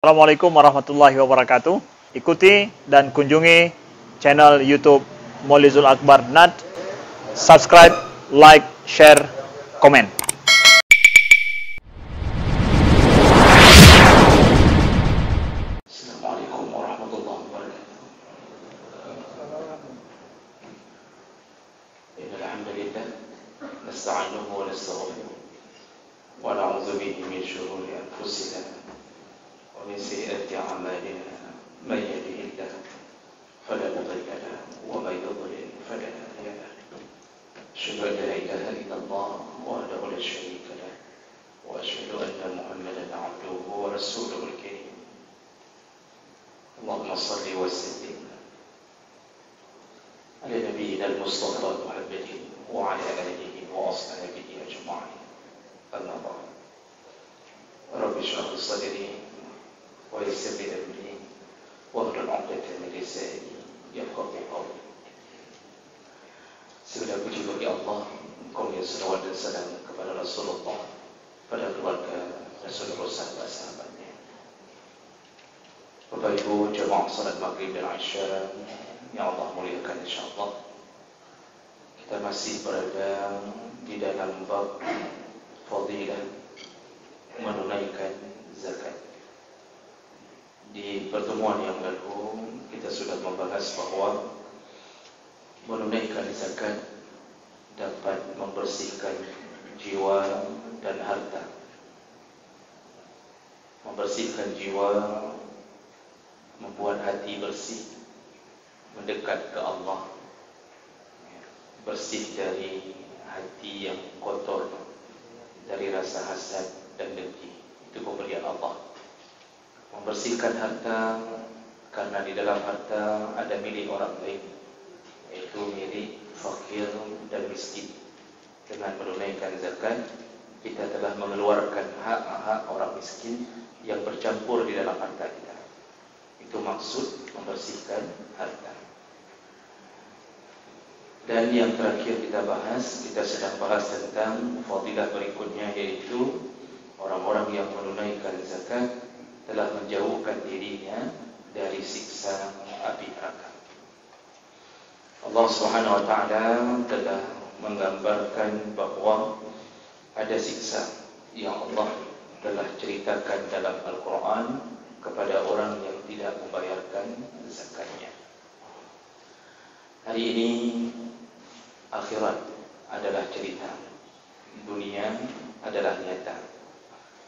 Assalamualaikum warahmatullahi wabarakatuh. Ikuti dan kunjungi channel YouTube Maulizul Akbar NAD. Subscribe, like, share, komen. Assalamualaikum warahmatullahi wabarakatuh. Innal hamdalillah nasta'inuhu wa nastaghfiruh wa na'udzu bihi min shururi anfusina wa min sayyiati a'malina. Man yahdihillahu fala mudilla lahu wa man yudlil fala hadiya lahu. Asyhadu an la ilaha illallah wahdahu la syarika lahu wa asyhadu anna Muhammadan 'abduhu wa rasuluhul karim. اللهم صل وسلم على نبينا المصطفى محمد وعلى آله وأصحابه أجمعين. أما بعد، رب اشرح لي صدري ويسر لي أمري واحلل عقدة من لساني يفقهوا قولي. Segala puji bagi Allah, kaum yang salawat dan salam kepada Rasulullah, pada keluarga Rasulullah sahabat-sahabatnya. Bapak Ibu jemaah salat maghrib dan isya yang Allah muliakan insyaallah, kita masih berada di dalam bab fadilah menunaikan zakat. Di pertemuan yang lalu kita sudah membahas bahwa menunaikan zakat dapat membersihkan jiwa dan harta, membersihkan jiwa, membuat hati bersih, mendekat ke Allah, bersih dari hati yang kotor, dari rasa hasad dan dengki. Itu pemberian Allah. Membersihkan harta, karena di dalam harta ada milik orang lain, yaitu milik fakir dan miskin. Dengan menunaikan zakat, kita telah mengeluarkan hak-hak orang miskin yang bercampur di dalam harta kita. Itu maksud membersihkan harta. Dan yang terakhir kita sedang bahas tentang fadilah berikutnya, yaitu orang-orang yang menunaikan zakat telah menjauhkan dirinya dari siksa api neraka. Allah Subhanahu wa taala telah menggambarkan bahwa ada siksa yang Allah telah ceritakan dalam Al-Quran kepada orang yang tidak membayarkan zakatnya. Hari ini akhirat adalah cerita, dunia adalah nyata.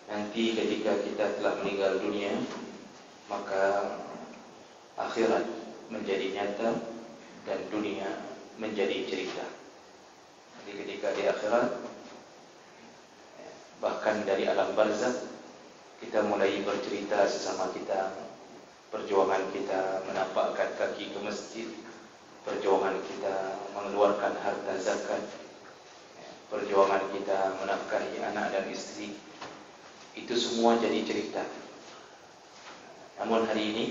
Nanti ketika kita telah meninggal dunia, maka akhirat menjadi nyata dan dunia menjadi cerita. Jadi ketika di akhirat, bahkan dari alam barzakh, kita mulai bercerita sesama kita, perjuangan kita menampakkan kaki ke masjid, perjuangan kita mengeluarkan harta zakat, perjuangan kita menafkahi anak dan istri. Itu semua jadi cerita. Namun hari ini,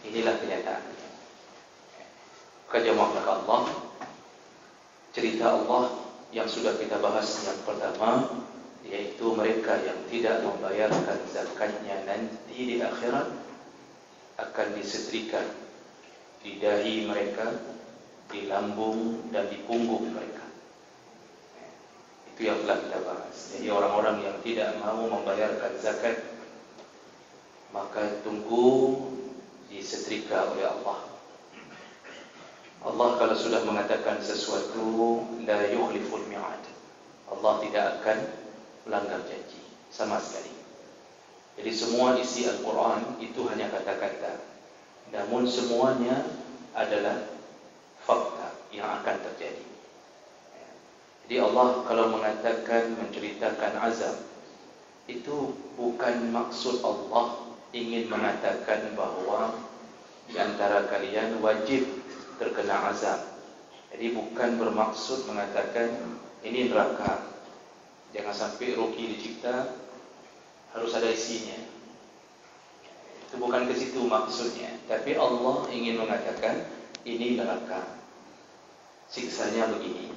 inilah kenyataannya. Kejamaah Allah, cerita Allah yang sudah kita bahas yang pertama, yaitu mereka yang tidak membayarkan zakatnya nanti di akhirat akan disetrika di dahi mereka, di lambung dan di punggung mereka. Itu yang telah kita bahas. Jadi orang-orang yang tidak mau membayarkan zakat, maka tunggu disetrika oleh Allah. Allah kalau sudah mengatakan sesuatu, la yukhliful mi'ad, Allah tidak akan melanggar janji sama sekali. Jadi semua isi Al-Quran itu hanya kata-kata, namun semuanya adalah fakta yang akan terjadi. Jadi Allah kalau mengatakan, menceritakan azab, itu bukan maksud Allah ingin mengatakan bahwa di antara kalian wajib terkena azab. Jadi bukan bermaksud mengatakan ini neraka, jangan sampai rugi dicipta, harus ada isinya. Itu bukan ke situ maksudnya. Tapi Allah ingin mengatakan ini neraka, siksanya begini,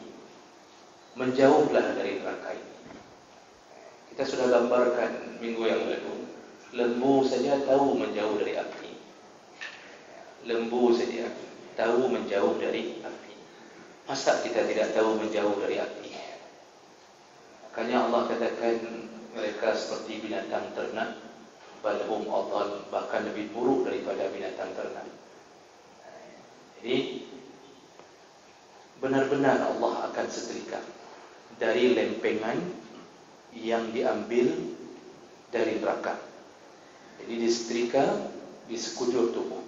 menjauhlah dari neraka ini. Kita sudah gambarkan minggu yang lalu, Lembu saja tahu menjauh dari api. Lembu saja tahu menjauh dari api. Masa kita tidak tahu menjauh dari api? Makanya Allah katakan mereka seperti binatang ternak, balhum adall, bahkan lebih buruk daripada binatang ternak. Jadi benar-benar Allah akan setrika dari lempengan yang diambil dari neraka. Jadi disetrika di sekujur tubuh.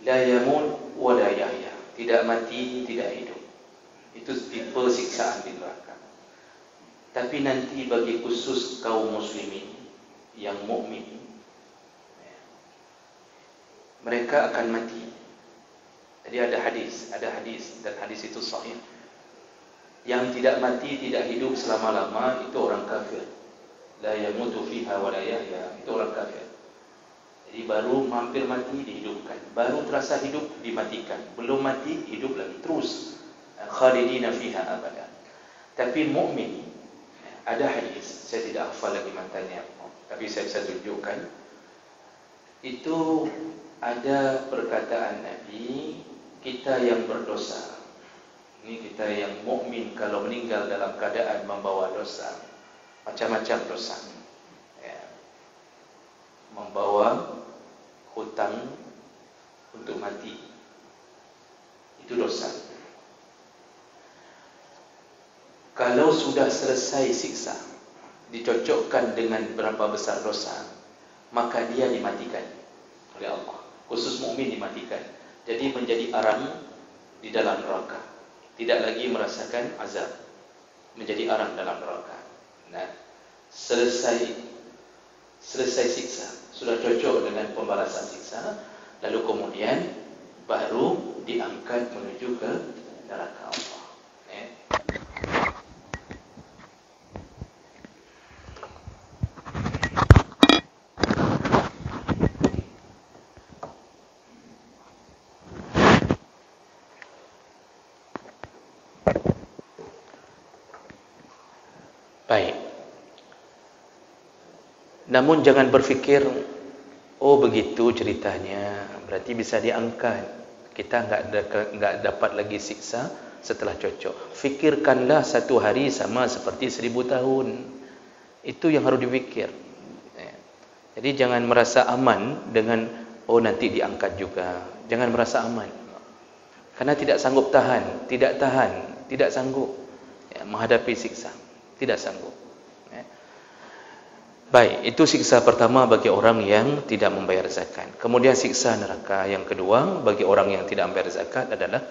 La yamut wa la yahya, tidak mati, tidak hidup. Itu tipe siksaan di neraka. Tapi nanti bagi khusus kaum muslimin yang mukmin, mereka akan mati. Jadi ada hadis dan hadis itu sahih. Yang tidak mati, tidak hidup selama-lama itu orang kafir. La yamutu fiha wa la yahya, itu orang kafir. Jadi baru hampir mati dihidupkan, baru terasa hidup dimatikan, belum mati hidup lagi terus, khalidina fiha abada. Tapi mukmin, ada hadis, saya tidak hafal lagi matanya, tapi saya bisa tunjukkan. Itu ada perkataan Nabi, kita yang berdosa, ini kita yang mukmin kalau meninggal dalam keadaan membawa dosa, macam-macam dosa, ya. Membawa hutang untuk mati, itu dosa. Kalau sudah selesai siksa, dicocokkan dengan berapa besar dosa, maka dia dimatikan oleh Allah. Khusus mukmin dimatikan. Jadi menjadi arang di dalam neraka, tidak lagi merasakan azab, menjadi arang dalam neraka. Nah, selesai siksa, sudah cocok dengan pembalasan siksa, lalu kemudian baru diangkat menuju ke neraka Allah. Baik. Namun jangan berfikir, oh begitu ceritanya, berarti bisa diangkat. Kita enggak dapat lagi siksa setelah cocok. Fikirkanlah satu hari sama seperti 1000 tahun. Itu yang harus dipikir. Jadi jangan merasa aman dengan, oh nanti diangkat juga. Jangan merasa aman. Karena tidak sanggup tahan, tidak sanggup menghadapi siksa. Tidak sanggup. Baik, itu siksa pertama bagi orang yang tidak membayar zakat. Kemudian siksa neraka yang kedua bagi orang yang tidak membayar zakat adalah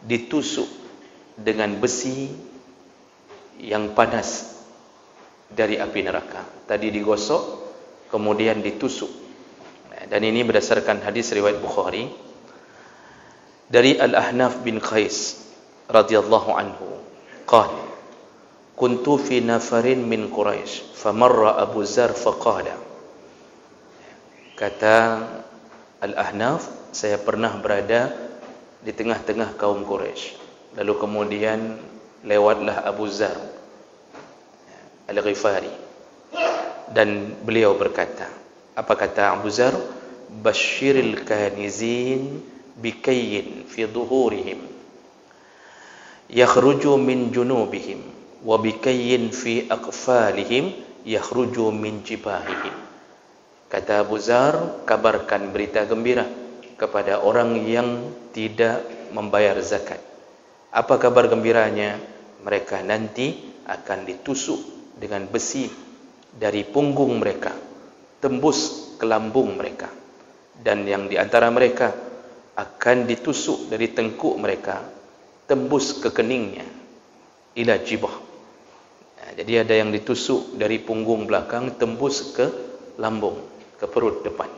ditusuk dengan besi yang panas dari api neraka. Tadi digosok, kemudian ditusuk. Dan ini berdasarkan hadis riwayat Bukhari dari Al-Ahnaf bin Qais radhiyallahu anhu. Qala kuntu fi nafarin min Quraisy famarra Abu Zar faqala. Kata Al-Ahnaf, saya pernah berada di tengah-tengah kaum Quraisy, lalu kemudian lewatlah Abu Zar Al-Ghifari, dan beliau berkata, apa kata Abu Zar? Basyiril kanizin bikayyin fi dhuhurihim yakhruju min junubihim wa bikayyin fi aqfalihim yakhruju min jibahihim. Kata Abu Zar, kabarkan berita gembira kepada orang yang tidak membayar zakat. Apa kabar gembiranya? Mereka nanti akan ditusuk dengan besi dari punggung mereka tembus ke lambung mereka, dan yang di antara mereka akan ditusuk dari tengkuk mereka tembus ke keningnya ila jibah. Jadi ada yang ditusuk dari punggung belakang tembus ke lambung, ke perut depan.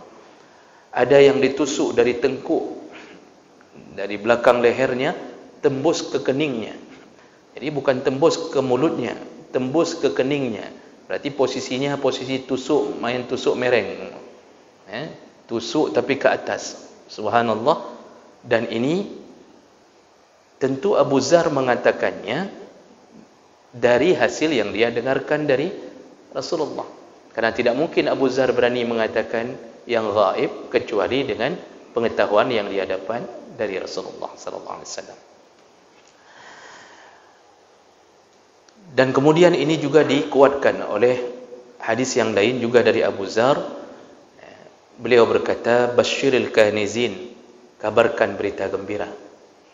Ada yang ditusuk dari tengkuk, dari belakang lehernya tembus ke keningnya. Jadi bukan tembus ke mulutnya, tembus ke keningnya. Berarti posisinya posisi tusuk, main tusuk mereng. Tusuk tapi ke atas. Subhanallah. Dan ini tentu Abu Zar mengatakannya dari hasil yang dia dengarkan dari Rasulullah. Karena tidak mungkin Abu Zar berani mengatakan yang gaib kecuali dengan pengetahuan yang dia dapat dari Rasulullah sallallahu alaihi wasallam. Dan kemudian ini juga dikuatkan oleh hadis yang lain juga dari Abu Zar. Beliau berkata, "Basyiril kanizin," kabarkan berita gembira.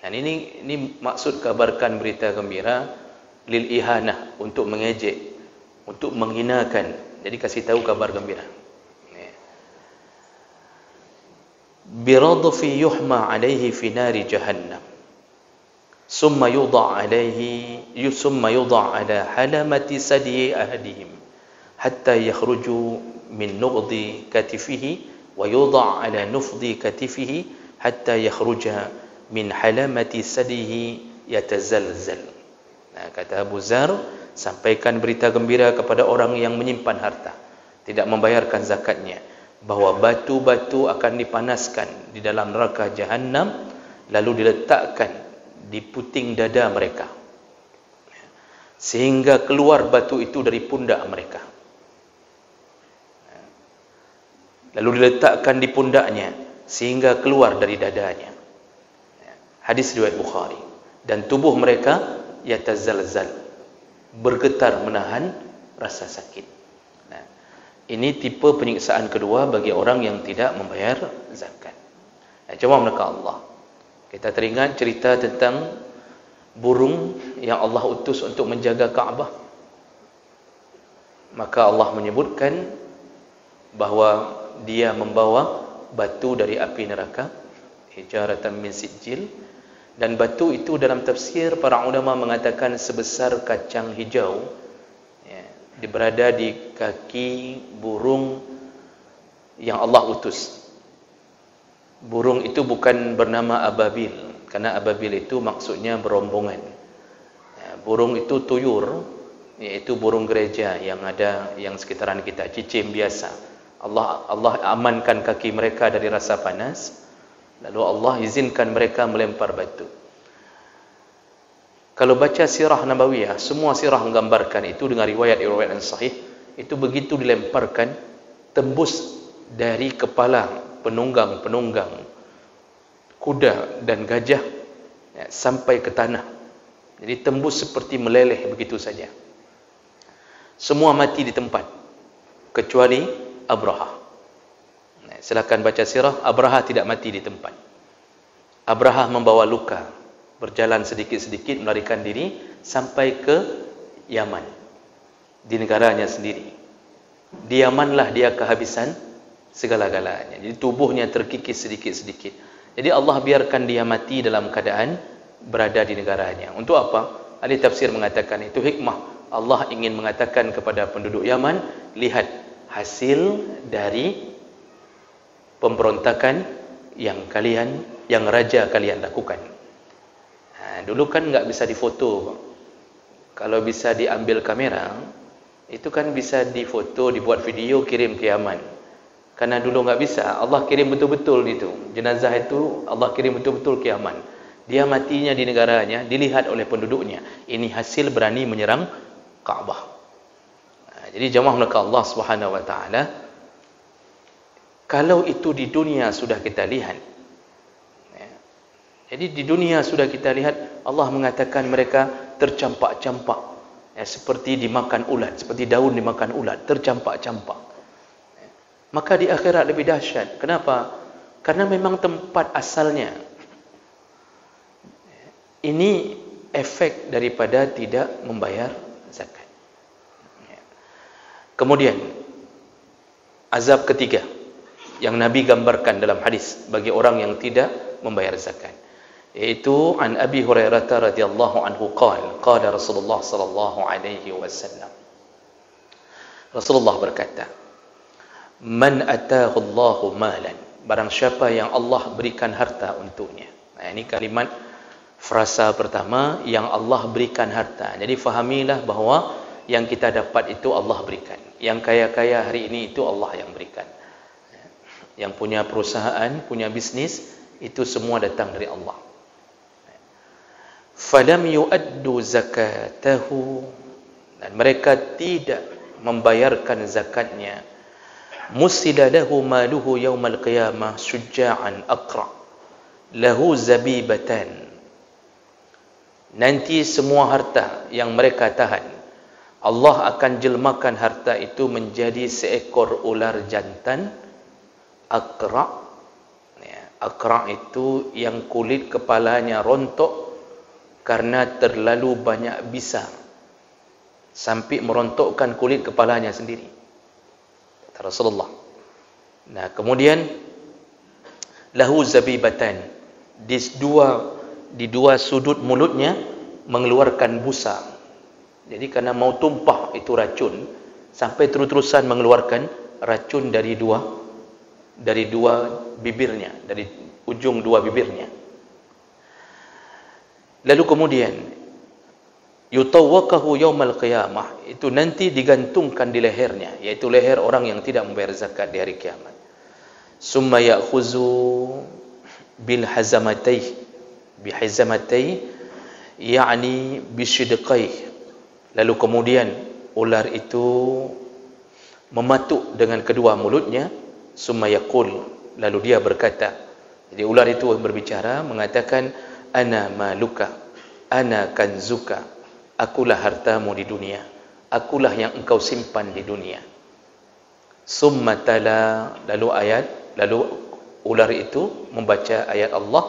Dan ini maksud kabarkan berita gembira lil ihanah, untuk mengejek, untuk menghinakan. Jadi kasih tahu kabar gembira. Biradfi yuhma alaihi fi nari jahannam. Summa yudha ala halamati sadi ahadihim hatta yakhruju min nughdi katifihi wa yudha ala nufdi katifihi hatta yakhruja min halamati sadihi yatazalzal. Nah, kata Abu Zar, sampaikan berita gembira kepada orang yang menyimpan harta, tidak membayarkan zakatnya, bahwa batu-batu akan dipanaskan di dalam neraka Jahannam, lalu diletakkan di puting dada mereka, sehingga keluar batu itu dari pundak mereka, lalu diletakkan di pundaknya sehingga keluar dari dadanya. Hadis riwayat Bukhari. Dan tubuh mereka yatazalzal, bergetar menahan rasa sakit. Nah, ini tipe penyiksaan kedua bagi orang yang tidak membayar zakat. Nah, coba mereka Allah, kita teringat cerita tentang burung yang Allah utus untuk menjaga Kaabah. Maka Allah menyebutkan bahawa dia membawa batu dari api neraka, hijaratan min sijil, dan batu itu dalam tafsir para ulama mengatakan sebesar kacang hijau, ya, berada di kaki burung yang Allah utus. Burung itu bukan bernama ababil, karena ababil itu maksudnya berombongan. Ya, burung itu tuyur, yaitu burung gereja yang ada yang sekitaran kita, cicim biasa. Allah amankan kaki mereka dari rasa panas, lalu Allah izinkan mereka melempar batu. Kalau baca sirah Nabawiyah, semua sirah menggambarkan itu dengan riwayat-riwayat yang sahih. Itu begitu dilemparkan, tembus dari kepala penunggang kuda dan gajah, ya, sampai ke tanah. Jadi tembus seperti meleleh begitu saja. Semua mati di tempat kecuali Abraha. Nah, silakan baca sirah. Abraha tidak mati di tempat. Abraha membawa luka, berjalan sedikit-sedikit melarikan diri sampai ke Yaman, di negaranya sendiri. Di Yamanlah dia kehabisan segala-galanya. Jadi tubuhnya terkikis sedikit-sedikit. Jadi Allah biarkan dia mati dalam keadaan berada di negaranya. Untuk apa? Ahli tafsir mengatakan itu hikmah. Allah ingin mengatakan kepada penduduk Yaman, lihat hasil dari pemberontakan yang raja kalian lakukan. Dulu kan nggak bisa difoto. Kalau bisa diambil kamera, itu kan bisa difoto, dibuat video, kirim ke Yaman. Karena dulu nggak bisa, Allah kirim betul-betul itu. Jenazah itu Allah kirim betul-betul ke Yaman. Dia matinya di negaranya, dilihat oleh penduduknya. Ini hasil berani menyerang Kaabah. Jadi jemaah mereka Allah Subhanahu wa taala, kalau itu di dunia sudah kita lihat, ya, jadi di dunia sudah kita lihat Allah mengatakan mereka tercampak-campak, ya, seperti dimakan ulat, seperti daun dimakan ulat, tercampak-campak. Ya, maka di akhirat lebih dahsyat. Kenapa? Karena memang tempat asalnya. Ini efek daripada tidak membayar zakat. Kemudian azab ketiga yang Nabi gambarkan dalam hadis bagi orang yang tidak membayar zakat, yaitu an Abi Hurairah radhiyallahu anhu qala Rasulullah sallallahu alaihi wasallam, Rasulullah berkata, man atahu Allahu malan, barang siapa yang Allah berikan harta untuknya. Nah, ini kalimat frasa pertama, yang Allah berikan harta. Jadi fahamilah bahawa yang kita dapat itu Allah berikan. Yang kaya-kaya hari ini itu Allah yang berikan. Yang punya perusahaan, punya bisnis, itu semua datang dari Allah. Falam yu'addu zakatahu, dan mereka tidak membayarkan zakatnya, musila lahu maluhu yaumal qiyamah syuja'an aqra lahu zabibatan. Nanti semua harta yang mereka tahan, Allah akan jelmakan harta itu menjadi seekor ular jantan aqra. Aqra itu yang kulit kepalanya rontok karena terlalu banyak bisa, sampai merontokkan kulit kepalanya sendiri, kata Rasulullah. Nah, kemudian lahu zabibatan, di dua sudut mulutnya mengeluarkan busa. Jadi karena mau tumpah itu racun, sampai terus-terusan mengeluarkan racun dari dua bibirnya, dari ujung dua bibirnya. Lalu kemudian yutawwaqahu yaumal qiyamah, itu nanti digantungkan di lehernya, yaitu leher orang yang tidak membayar zakat di hari kiamat. Summa ya'khuzu bil hazamatai, bihazamatai yakni bisidqai. Lalu kemudian ular itu mematuk dengan kedua mulutnya. Summa yaqul, lalu dia berkata, jadi ular itu berbicara mengatakan, ana maluka, ana kanzuka, akulah hartamu di dunia, akulah yang engkau simpan di dunia. Summa tala, lalu ular itu membaca ayat Allah,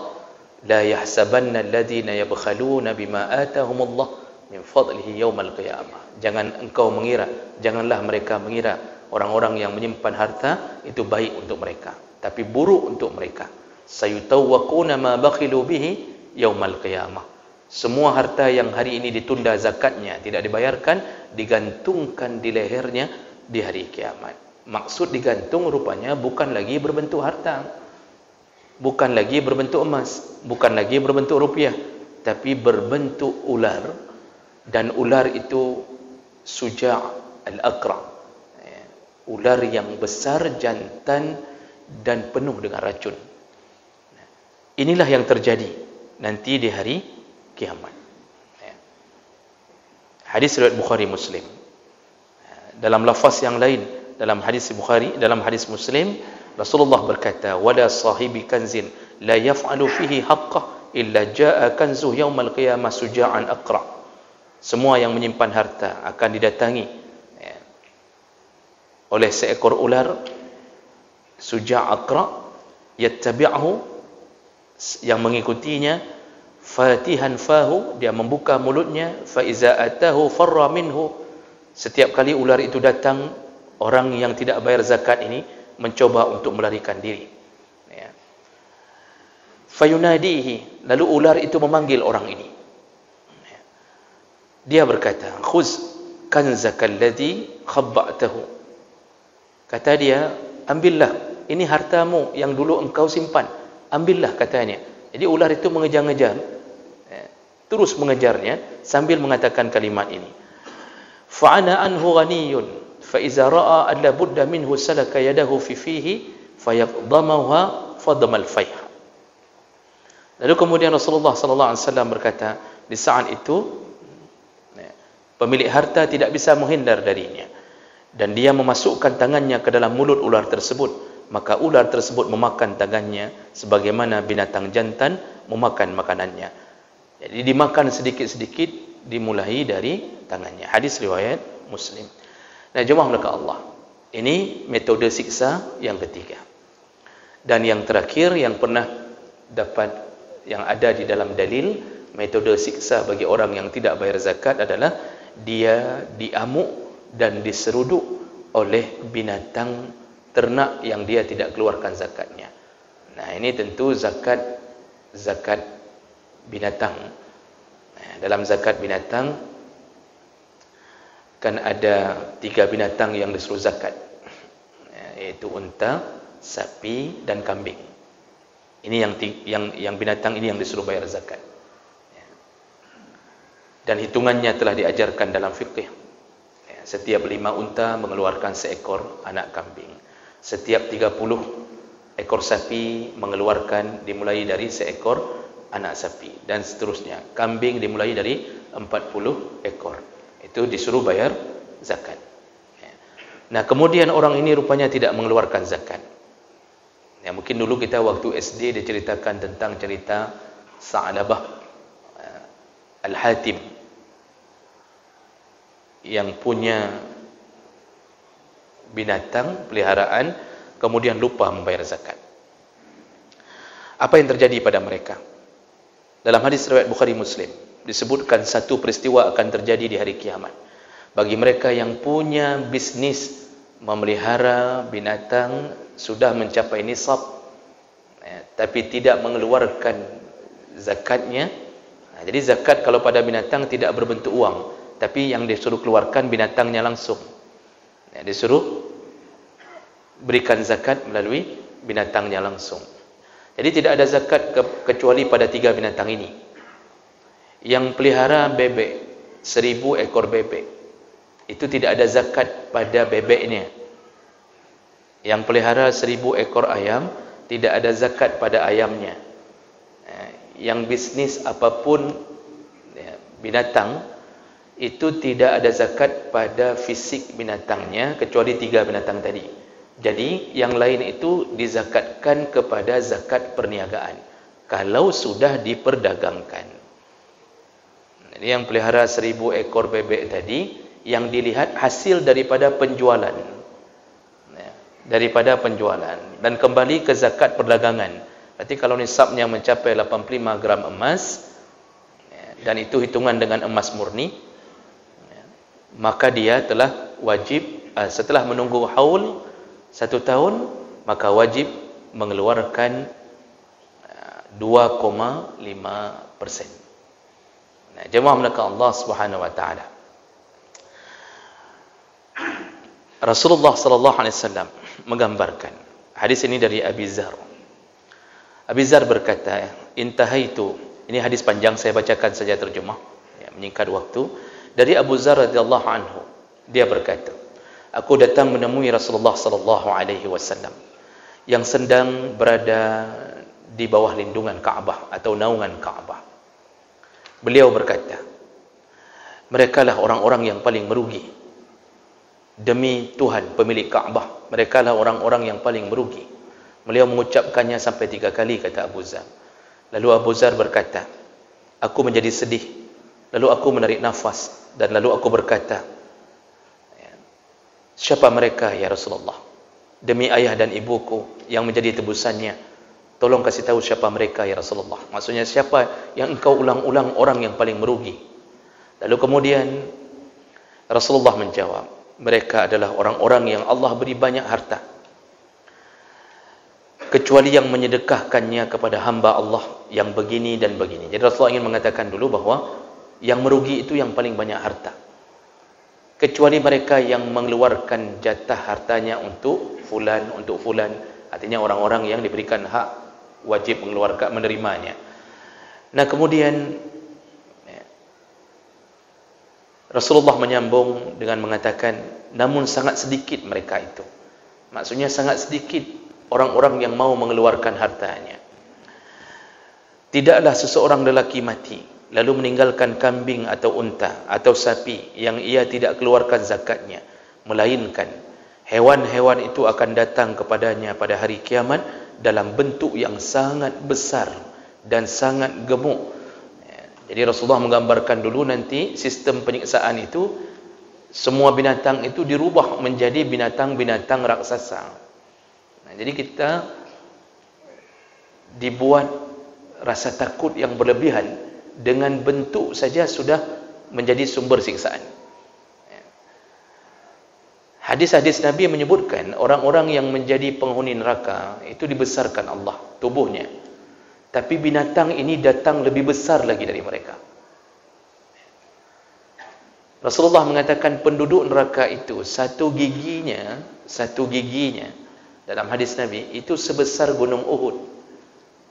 la yahsabanna alladhina yabkhaluna bima atahumullah min fadlihi yaumal qiyamah. Janganlah mereka mengira orang-orang yang menyimpan harta itu baik untuk mereka, tapi buruk untuk mereka. Sayutawwaquna ma bakhilu bihi yaumal qiyamah. Semua harta yang hari ini ditunda zakatnya, tidak dibayarkan, digantungkan di lehernya di hari kiamat. Maksud digantung rupanya bukan lagi berbentuk harta, bukan lagi berbentuk emas, bukan lagi berbentuk rupiah, tapi berbentuk ular. Dan ular itu suja' al-aqra, ular yang besar, jantan, dan penuh dengan racun. Inilah yang terjadi nanti di hari kiamat. Hadis riwayat Bukhari Muslim. Dalam lafaz yang lain, dalam hadis Bukhari, dalam hadis Muslim, Rasulullah berkata, wala sahibi kanzin la yaf'alu fihi haqqah illa jaa kanzuh yaumal qiyamah suja'an aqra. Semua yang menyimpan harta akan didatangi oleh seekor ular suja' aqra, yattabi'ahu, yang mengikutinya, fatihan fahu, dia membuka mulutnya, fa iza atahu farra minhu. Setiap kali ular itu datang, orang yang tidak bayar zakat ini mencoba untuk melarikan diri. Fayunadihi, lalu ular itu memanggil orang ini. Dia berkata, khuz kanzakal ladzi khabba'tahu. Kata dia, ambillah, ini hartamu yang dulu engkau simpan, ambillah, katanya. Jadi ular itu mengejar-ngejar, terus mengejarnya sambil mengatakan kalimat ini, fa'ana anhu ghaniyun fa iza ra'a alla budda minhu salaka yadahu fi fihi fayaqdamaha fadamal fayha. Lalu kemudian Rasulullah sallallahu alaihi wasallam berkata, di saat itu pemilik harta tidak bisa menghindar darinya, dan dia memasukkan tangannya ke dalam mulut ular tersebut, maka ular tersebut memakan tangannya sebagaimana binatang jantan memakan makanannya. Jadi dimakan sedikit-sedikit, dimulai dari tangannya. Hadis riwayat Muslim. Nah, jemaah belaka Allah, ini metode siksa yang ketiga. Dan yang terakhir yang pernah yang ada di dalam dalil metode siksa bagi orang yang tidak bayar zakat adalah dia diamuk dan diseruduk oleh binatang ternak yang dia tidak keluarkan zakatnya. Nah, ini tentu zakat binatang. Nah, dalam zakat binatang kan ada 3 binatang yang disuruh zakat, yaitu unta, sapi, dan kambing. Ini yang binatang ini yang disuruh bayar zakat. Dan hitungannya telah diajarkan dalam fikih. Setiap 5 unta mengeluarkan seekor anak kambing. Setiap 30 ekor sapi mengeluarkan dimulai dari seekor anak sapi, dan seterusnya. Kambing dimulai dari 40 ekor. Itu disuruh bayar zakat. Nah, kemudian orang ini rupanya tidak mengeluarkan zakat. Ya, mungkin dulu kita waktu SD diceritakan tentang cerita Sa'labah Al-Hatim yang punya binatang peliharaan kemudian lupa membayar zakat. Apa yang terjadi pada mereka? Dalam hadis riwayat Bukhari Muslim disebutkan satu peristiwa akan terjadi di hari kiamat bagi mereka yang punya bisnis memelihara binatang sudah mencapai nisab, tapi tidak mengeluarkan zakatnya. Jadi zakat kalau pada binatang tidak berbentuk uang, tapi yang disuruh keluarkan binatangnya langsung. Disuruh berikan zakat melalui binatangnya langsung. Jadi tidak ada zakat kecuali pada 3 binatang ini. Yang pelihara bebek, 1000 ekor bebek, itu tidak ada zakat pada bebeknya. Yang pelihara 1000 ekor ayam, tidak ada zakat pada ayamnya. Yang bisnis apapun binatang, itu tidak ada zakat pada fisik binatangnya kecuali 3 binatang tadi. Jadi yang lain itu dizakatkan kepada zakat perniagaan kalau sudah diperdagangkan. Jadi yang pelihara 1000 ekor bebek tadi, yang dilihat hasil daripada penjualan, dan kembali ke zakat perdagangan. Berarti kalau nisabnya mencapai 85 gram emas, dan itu hitungan dengan emas murni, maka dia telah wajib, setelah menunggu haul 1 tahun, maka wajib mengeluarkan 2,5%. Jemaah melakukan Allah Subhanahu wa taala. Rasulullah sallallahu alaihi wasallam menggambarkan, hadis ini dari Abi Zar. Abi Zar berkata, intahaitu, ini hadis panjang, saya bacakan saja terjemah, menyingkat waktu. Dari Abu Zar radhiyallahu anhu, dia berkata, aku datang menemui Rasulullah sallallahu alaihi wasallam yang sedang berada di bawah lindungan Ka'bah atau naungan Ka'bah. Beliau berkata, merekalah orang-orang yang paling merugi. Demi Tuhan pemilik Ka'bah, merekalah orang-orang yang paling merugi. Beliau mengucapkannya sampai 3 kali, kata Abu Zar. Lalu Abu Zar berkata, aku menjadi sedih. Lalu aku menarik nafas, dan lalu aku berkata, siapa mereka ya Rasulullah? Demi ayah dan ibuku yang menjadi tebusannya, tolong kasih tahu siapa mereka ya Rasulullah. Maksudnya siapa yang engkau ulang-ulang orang yang paling merugi? Lalu kemudian Rasulullah menjawab, mereka adalah orang-orang yang Allah beri banyak harta, kecuali yang menyedekahkannya kepada hamba Allah yang begini dan begini. Jadi Rasulullah ingin mengatakan dulu bahwa yang merugi itu yang paling banyak harta, kecuali mereka yang mengeluarkan jatah hartanya untuk fulan, artinya orang-orang yang diberikan hak wajib mengeluarkan, menerimanya. Nah, kemudian Rasulullah menyambung dengan mengatakan, namun sangat sedikit mereka itu. Maksudnya sangat sedikit orang-orang yang mau mengeluarkan hartanya. Tidaklah seseorang lelaki mati lalu meninggalkan kambing atau unta atau sapi yang ia tidak keluarkan zakatnya, melainkan hewan-hewan itu akan datang kepadanya pada hari kiamat dalam bentuk yang sangat besar dan sangat gemuk. Jadi Rasulullah menggambarkan dulu nanti sistem penyiksaan itu, semua binatang itu dirubah menjadi binatang-binatang raksasa. Nah, jadi kita dibuat rasa takut yang berlebihan, dengan bentuk saja sudah menjadi sumber siksaan. Hadis-hadis Nabi menyebutkan orang-orang yang menjadi penghuni neraka itu dibesarkan Allah tubuhnya, tapi binatang ini datang lebih besar lagi dari mereka. Rasulullah mengatakan penduduk neraka itu satu giginya dalam hadis Nabi itu sebesar gunung Uhud.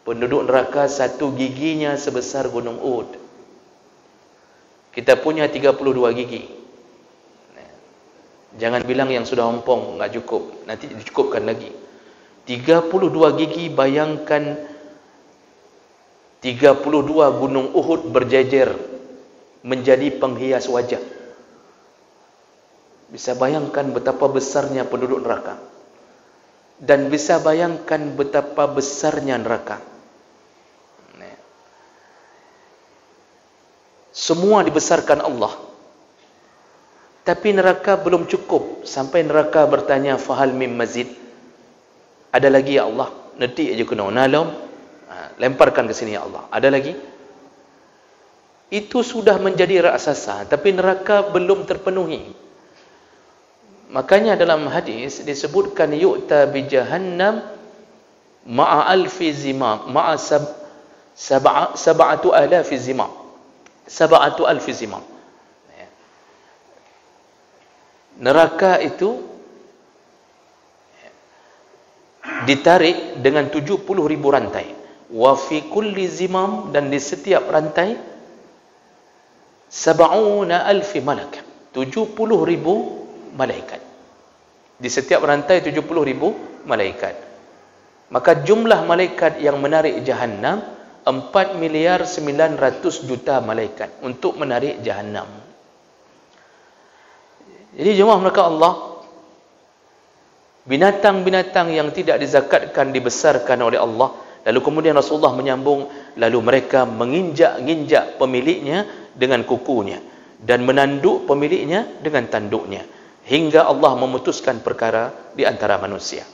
Penduduk neraka satu giginya sebesar gunung Uhud. Kita punya 32 gigi. Jangan bilang yang sudah ompong enggak cukup, nanti dicukupkan lagi. 32 gigi, bayangkan 32 gunung Uhud berjejer menjadi penghias wajah. Bisa bayangkan betapa besarnya penduduk neraka. Dan bisa bayangkan betapa besarnya neraka. Semua dibesarkan Allah. Tapi neraka belum cukup. Sampai neraka bertanya, fahal mim mazid? Ada lagi ya Allah? Netik aja kena. Nalom. Lemparkan ke sini ya Allah. Ada lagi? Itu sudah menjadi raksasa. Tapi neraka belum terpenuhi. Makanya dalam hadis disebutkan, yu'ta bi jahannam ma'a alfi zimam. Ma'a sab'atu alafi zimam. Sab'atu alfi zimam. Neraka itu ditarik dengan 70,000 rantai. Wa fi kulli zimam, dan di setiap rantai 70,000 malaikat. 70,000 malaikat. Di setiap rantai 70,000 malaikat. Maka jumlah malaikat yang menarik Jahannam 4,900,000,000 malaikat untuk menarik Jahannam. Jadi jemaah mereka Allah, binatang-binatang yang tidak dizakatkan dibesarkan oleh Allah. Lalu kemudian Rasulullah menyambung, lalu mereka menginjak-injak pemiliknya dengan kukunya dan menanduk pemiliknya dengan tanduknya, hingga Allah memutuskan perkara di antara manusia.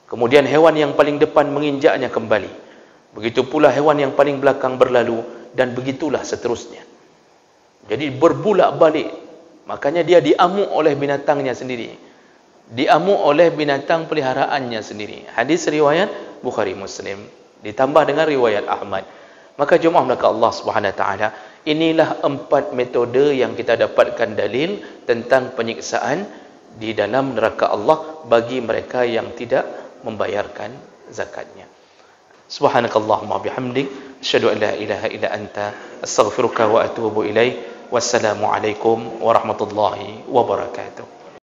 Kemudian hewan yang paling depan menginjaknya kembali. Begitu pula hewan yang paling belakang berlalu, dan begitulah seterusnya. Jadi berbulak-balik. Makanya dia diamuk oleh binatangnya sendiri. Diamuk oleh binatang peliharaannya sendiri. Hadis riwayat Bukhari Muslim, ditambah dengan riwayat Ahmad. Maka jemaah mereka Allah Subhanahu Wa Taala, inilah 4 metode yang kita dapatkan dalil tentang penyiksaan di dalam neraka Allah bagi mereka yang tidak membayarkan zakatnya. Subhanakallahumma bihamdik, asyhadu an la ilaha illa anta, astaghfiruka wa atubu ilaik. Wassalamualaikum warahmatullahi wabarakatuh.